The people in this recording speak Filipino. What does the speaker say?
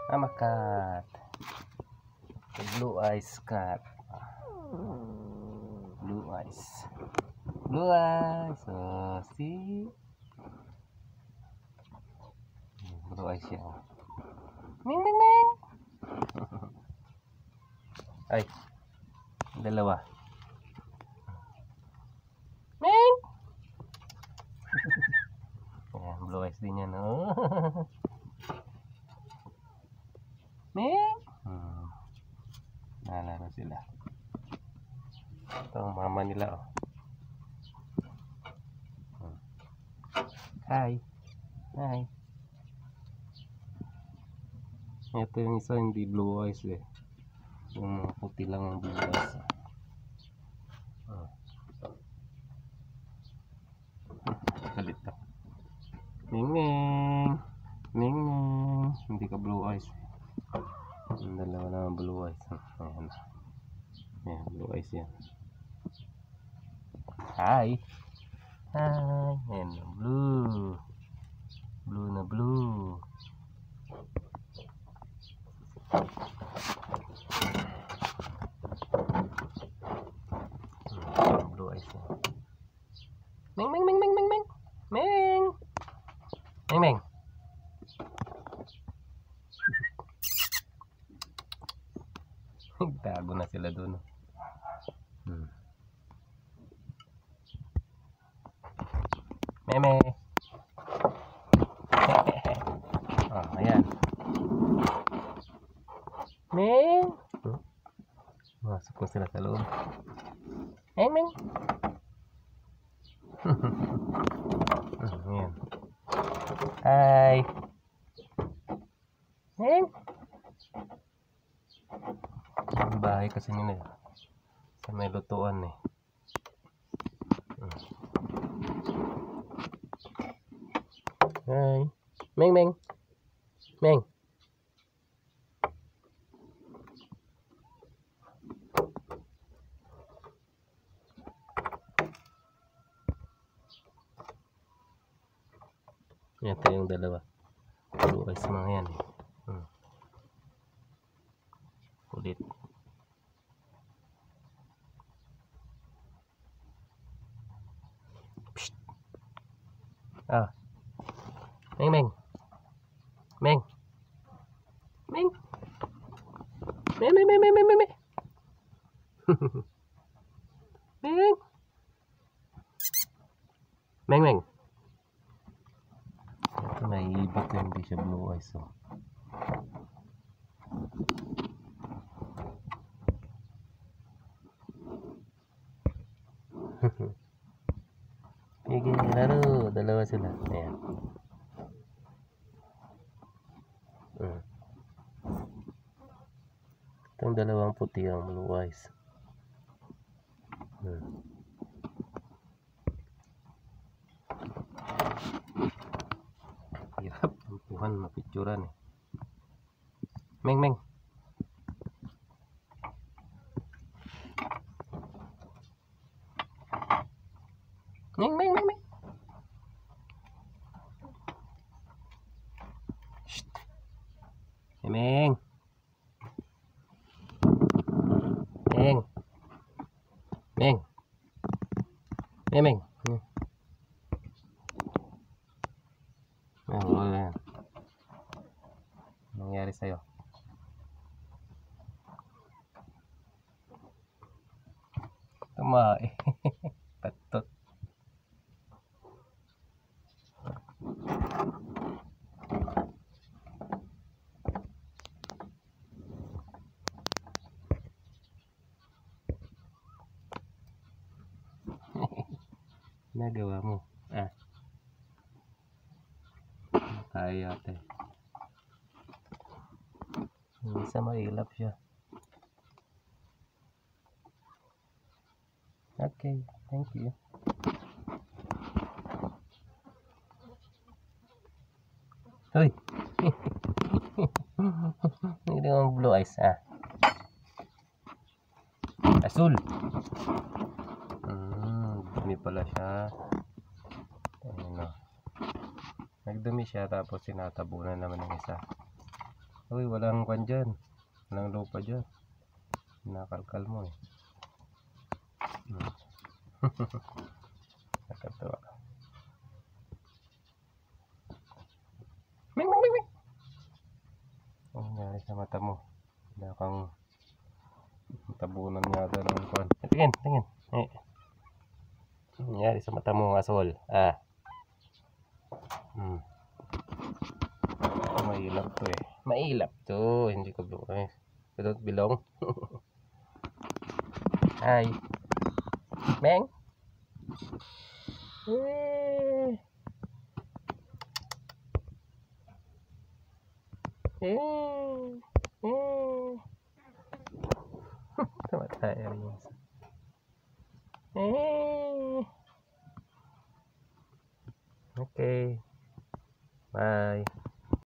I'm a cat. The blue eyes cat. Blue eyes. Blue eyes. Oh, see? Blue eyes yan. Ming, ming, ming. Ay. Dalawa. Ming. Ayan, blue eyes din yan. Oh. Ming. Nalaro sila. Ito ang mama nila. Oh. Hi. Hi. Ito yung isa hindi blue eyes eh. Yung mga puti lang ang blue eyes. Kalit ka. Ming ming. Ming ming. Hindi ka blue eyes. Ang dalawa na ang blue eyes. Ayan. Ayan, blue eyes yan. Hi. Hi. Ayan, blue. Blue na blue. Blue eyes yan. Ming ming ming ming ming ming. Ming. Ming ming. Tago na sila doon. Meme. Oh, ayan. Ming. Masuk na sila sa loob. Ming ming. Ayan. Hi. Ming. Ang bahay kasi nila eh. Sa may lutuan eh. Hi. Ming ming. Ming. Ito yung dalawa. Blue eyes mga yan eh. Kulit. Psst. Ah. Ming ming. Ming. Ming. Ming ming ming ming ming ming. Ming. Ming ming. Ito naiibot ko hindi siya blue eyes oh. Sige, laro. Dalawa sila. Ayan. Itong dalawang puti ang blue eyes. Hirap. Tampuhan. Mapicturan eh. Ming ming. Ming ming ming ming. Shh. Ming. Ming. Ming. Ming ming. Yan. Anong nangyari sa'yo? Tama eh. Patot. Nagawa mo. Ah. Tayo ate. Isa mailap siya. Okay, thank you. Hoy. Hindi naman blue eyes ah. Asul. Dumi pala siya. Ayun o. Nagdumi siya tapos sinatabunan naman ng isa. Uy, walang kwan dyan. Walang lupa dyan. Nakalkal mo eh. Nakatawa. Ming, ming, ming, ming. Ano nangyari sa mata mo? Wala kang tabunan yata ng kwan. Tingin, tingin. Eh. Ano nangyari sa mata mo, asol? Ah. Mailap to eh. Mailap to. Hindi ko blue eyes. I don't belong. Hi. Meng. Eh. Eh. Eh. Tamatay rin. Eh. Okay. Bye.